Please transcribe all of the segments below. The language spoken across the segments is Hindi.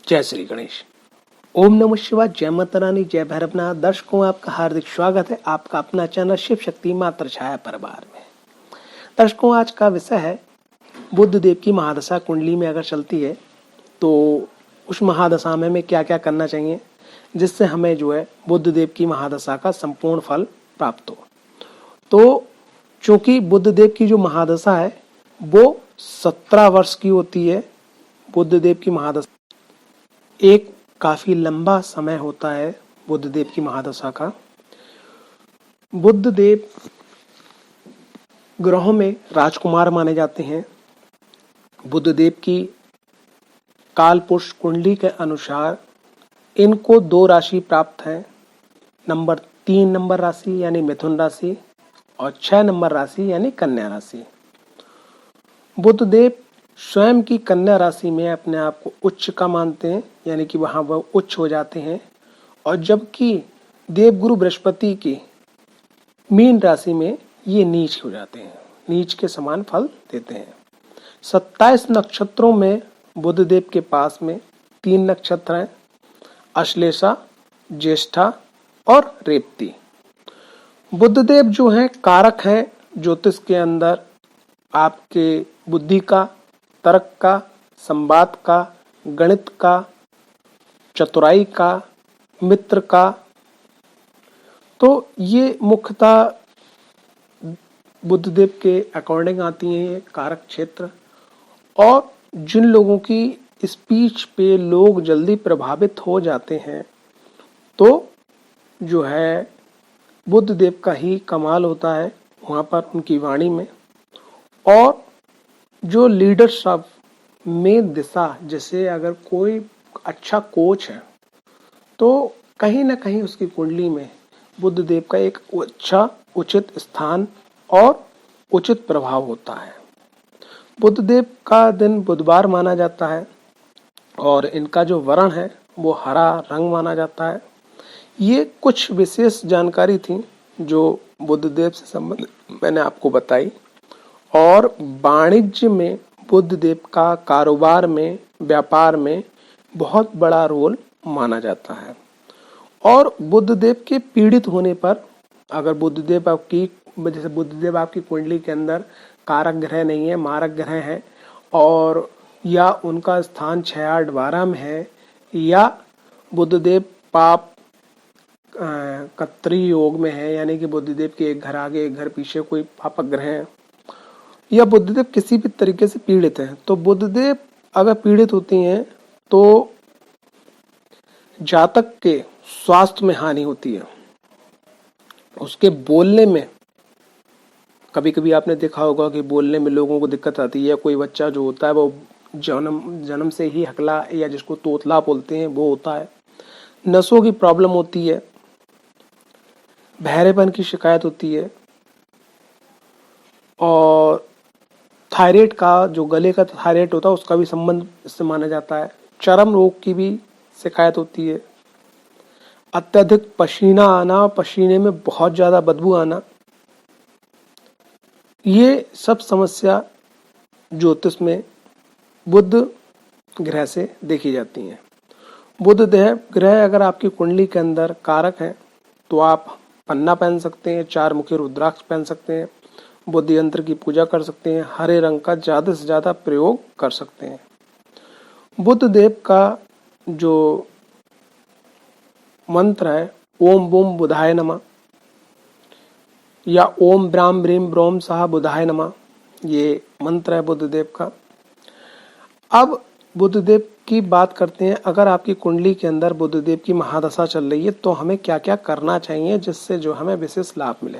जय श्री गणेश। ओम नमः शिवाय। जय माता रानी, जय भैरवनाथ। दर्शकों, आपका हार्दिक स्वागत है आपका अपना चैनल शिव शक्ति मात्र छाया परिवार में। दर्शकों, आज का विषय है बुध देव की महादशा कुंडली में अगर चलती है तो उस महादशा में क्या क्या करना चाहिए जिससे हमें बुध देव की महादशा का संपूर्ण फल प्राप्त हो। तो चूंकि बुध देव की जो महादशा है वो 17 वर्ष की होती है। बुध देव की महादशा एक काफी लंबा समय होता है बुध देव की महादशा का। बुध देव ग्रहों में राजकुमार माने जाते हैं। बुध देव की कालपुरुष कुंडली के अनुसार इनको 2 राशि प्राप्त है। 3 नंबर राशि यानी मिथुन राशि और 6 नंबर राशि यानी कन्या राशि। बुध देव स्वयं की कन्या राशि में अपने आप को उच्च का मानते हैं, यानी कि वहां वह उच्च हो जाते हैं, और जबकि देवगुरु बृहस्पति की मीन राशि में ये नीच हो जाते हैं, नीच के समान फल देते हैं। 27 नक्षत्रों में बुध देव के पास में 3 नक्षत्र हैं, अश्लेषा, ज्येष्ठा और रेवती। बुध देव जो हैं कारक हैं ज्योतिष के अंदर आपके बुद्धि का, तर्क का, संवाद का, गणित का, चतुराई का, मित्र का। तो ये मुख्यतः बुध देव के अकॉर्डिंग आती हैं कारक क्षेत्र। और जिन लोगों की स्पीच पे लोग जल्दी प्रभावित हो जाते हैं तो बुध देव का ही कमाल होता है वहां पर उनकी वाणी में। और जो लीडरशिप में दिशा, जैसे अगर कोई अच्छा कोच है तो कहीं ना कहीं उसकी कुंडली में बुध देव का एक अच्छा उचित स्थान और उचित प्रभाव होता है। बुध देव का दिन बुधवार माना जाता है और इनका जो वर्ण है वो हरा रंग माना जाता है। ये कुछ विशेष जानकारी थी जो बुध देव से संबंधित मैंने आपको बताई। और वाणिज्य में बुध देव का कारोबार में, व्यापार में बहुत बड़ा रोल माना जाता है। और बुध देव के पीड़ित होने पर, अगर बुध देव आपकी कुंडली के अंदर कारक ग्रह नहीं है, मारक ग्रह है, और या उनका स्थान 6, 8, 12 में है, या बुध देव पाप कत्री योग में है, यानी कि बुध देव के एक घर आगे एक घर पीछे कोई पापक ग्रह है, या बुधदेव किसी भी तरीके से पीड़ित है, तो बुधदेव अगर पीड़ित होती हैं तो जातक के स्वास्थ्य में हानि होती है। उसके बोलने में कभी कभी आपने देखा होगा कि बोलने में लोगों को दिक्कत आती है। कोई बच्चा जो होता है वो जन्म से ही हकला या जिसको तोतला बोलते हैं वो होता है। नसों की प्रॉब्लम होती है, बहरेपन की शिकायत होती है, और थायराइड का, जो गले का थायराइड होता है उसका भी संबंध इससे माना जाता है। चर्म रोग की भी शिकायत होती है। अत्यधिक पसीना आना, पसीने में बहुत ज्यादा बदबू आना, ये सब समस्या ज्योतिष में बुध ग्रह से देखी जाती हैं। बुध ग्रह अगर आपकी कुंडली के अंदर कारक है तो आप पन्ना पहन सकते हैं, 4 मुखी रुद्राक्ष पहन सकते हैं, बुद्धि यंत्र की पूजा कर सकते हैं, हरे रंग का ज्यादा से ज्यादा प्रयोग कर सकते हैं। बुध देव का जो मंत्र है ओम बूम बुधाय नमः या ओम ब्राम ब्रीम ब्रोम सहा बुधाय नमः, ये मंत्र है बुध देव का। अब बुध देव की बात करते हैं। अगर आपकी कुंडली के अंदर बुध देव की महादशा चल रही है तो हमें क्या क्या करना चाहिए जिससे हमें विशेष लाभ मिले।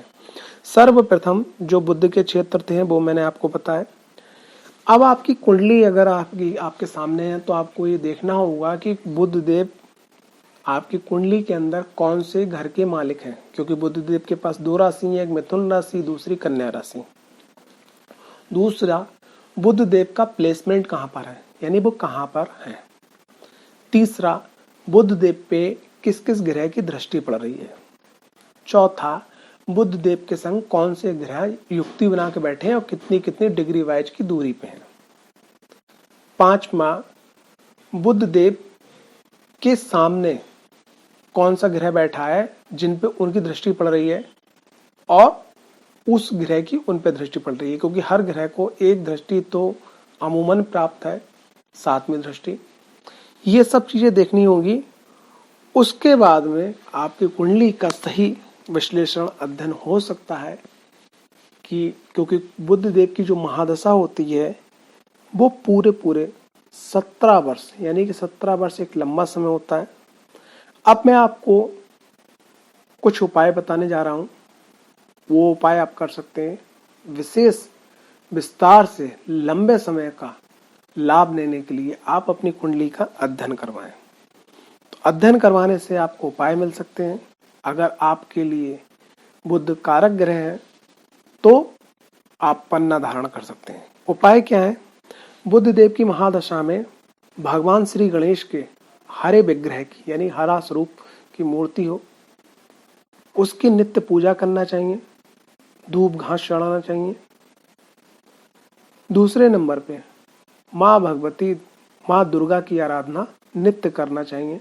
सर्वप्रथम जो बुध के क्षेत्र थे वो मैंने आपको बताया। अब आपकी कुंडली अगर आपके सामने है तो आपको ये देखना होगा कि बुध देव आपकी कुंडली के अंदर कौन से घर के मालिक हैं, क्योंकि बुध देव के पास 2 राशि है, एक मिथुन राशि, दूसरी कन्या राशि। दूसरा, बुध देव का प्लेसमेंट कहां पर है, यानी वो कहां पर है। तीसरा, बुध देव पे किस किस ग्रह की दृष्टि पड़ रही है। चौथा, बुध देव के संग कौन से ग्रह युक्ति बना के बैठे हैं और कितनी कितनी डिग्री वाइज की दूरी पे हैं। 5वां, बुध देव के सामने कौन सा ग्रह बैठा है जिन पे उनकी दृष्टि पड़ रही है और उस ग्रह की उन पे दृष्टि पड़ रही है, क्योंकि हर ग्रह को एक दृष्टि तो अमूमन प्राप्त है, 7वीं दृष्टि। ये सब चीजें देखनी होगी। उसके बाद में आपकी कुंडली का सही विश्लेषण अध्ययन हो सकता है कि क्योंकि बुध देव की जो महादशा होती है वो पूरे 17 वर्ष, यानी कि 17 वर्ष एक लंबा समय होता है। अब मैं आपको कुछ उपाय बताने जा रहा हूं। वो उपाय आप कर सकते हैं विशेष विस्तार से लंबे समय का लाभ लेने के लिए आप अपनी कुंडली का अध्ययन करवाएं। तो अध्ययन करवाने से आपको उपाय मिल सकते हैं। अगर आपके लिए बुध कारक ग्रह है तो आप पन्ना धारण कर सकते हैं। उपाय क्या है? बुध देव की महादशा में भगवान श्री गणेश के हरे विग्रह की, यानी हरा स्वरूप की मूर्ति हो, उसकी नित्य पूजा करना चाहिए, धूप घास चढ़ाना चाहिए। दूसरे नंबर पे माँ भगवती, माँ दुर्गा की आराधना नित्य करना चाहिए।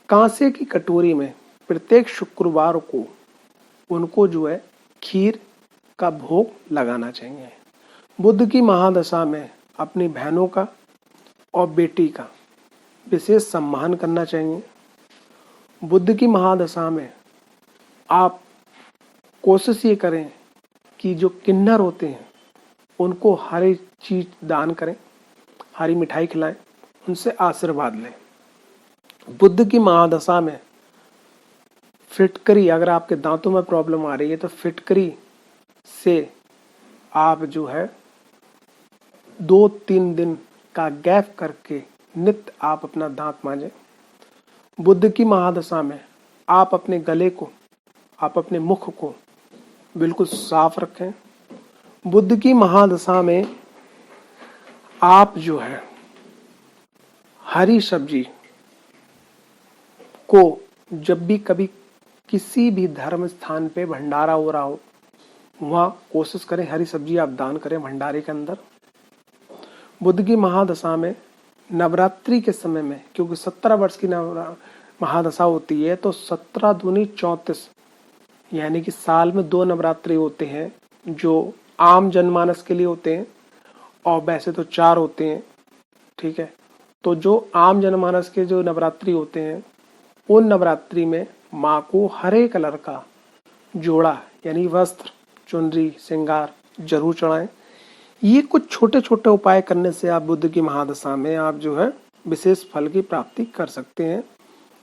कांसे की कटोरी में प्रत्येक शुक्रवार को उनको जो है खीर का भोग लगाना चाहिए। बुध की महादशा में अपनी बहनों का और बेटी का विशेष सम्मान करना चाहिए। बुध की महादशा में आप कोशिश ये करें कि जो किन्नर होते हैं उनको हरी चीज दान करें, हरी मिठाई खिलाएं, उनसे आशीर्वाद लें। बुध की महादशा में फिटकरी, अगर आपके दांतों में प्रॉब्लम आ रही है तो फिटकरी से आप जो है 2-3 दिन का गैप करके नित्य आप अपना दांत मांजें। बुध की महादशा में आप अपने गले को, आप अपने मुख को बिल्कुल साफ रखें। बुध की महादशा में आप जो है हरी सब्जी को, जब भी कभी किसी भी धर्म स्थान पे भंडारा हो रहा हो वहां कोशिश करें हरी सब्जी आप दान करें भंडारे के अंदर। बुध की महादशा में नवरात्रि के समय में, क्योंकि 17 वर्ष की महादशा होती है, तो 17 दूनी 34, यानी कि साल में 2 नवरात्रि होते हैं जो आम जनमानस के लिए होते हैं, और वैसे तो 4 होते हैं। ठीक है, तो जो आम जनमानस के जो नवरात्रि होते हैं उन नवरात्रि में माँ को हरे कलर का जोड़ा, यानी वस्त्र, चुनरी, श्रृंगार जरूर चढ़ाएं। ये कुछ छोटे छोटे उपाय करने से आप बुध की महादशा में आप जो है विशेष फल की प्राप्ति कर सकते हैं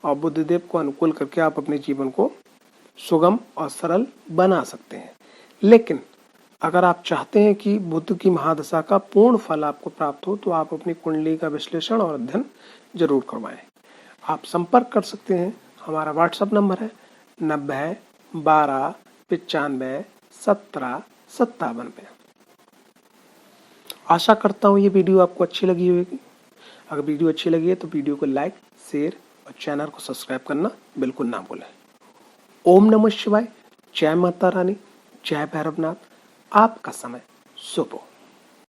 और बुधदेव को अनुकूल करके आप अपने जीवन को सुगम और सरल बना सकते हैं। लेकिन अगर आप चाहते हैं कि बुध की महादशा का पूर्ण फल आपको प्राप्त हो तो आप अपनी कुंडली का विश्लेषण और अध्ययन जरूर करवाएं। आप संपर्क कर सकते हैं। हमारा व्हाट्सएप नंबर है 90 12 95 17 57 पे। आशा करता हूँ ये वीडियो आपको अच्छी लगी होगी। अगर वीडियो अच्छी लगी है तो वीडियो को लाइक, शेयर और चैनल को सब्सक्राइब करना बिल्कुल ना भूलें। ओम नमः शिवाय। जय माता रानी, जय भैरवनाथ। आपका समय शुभ हो।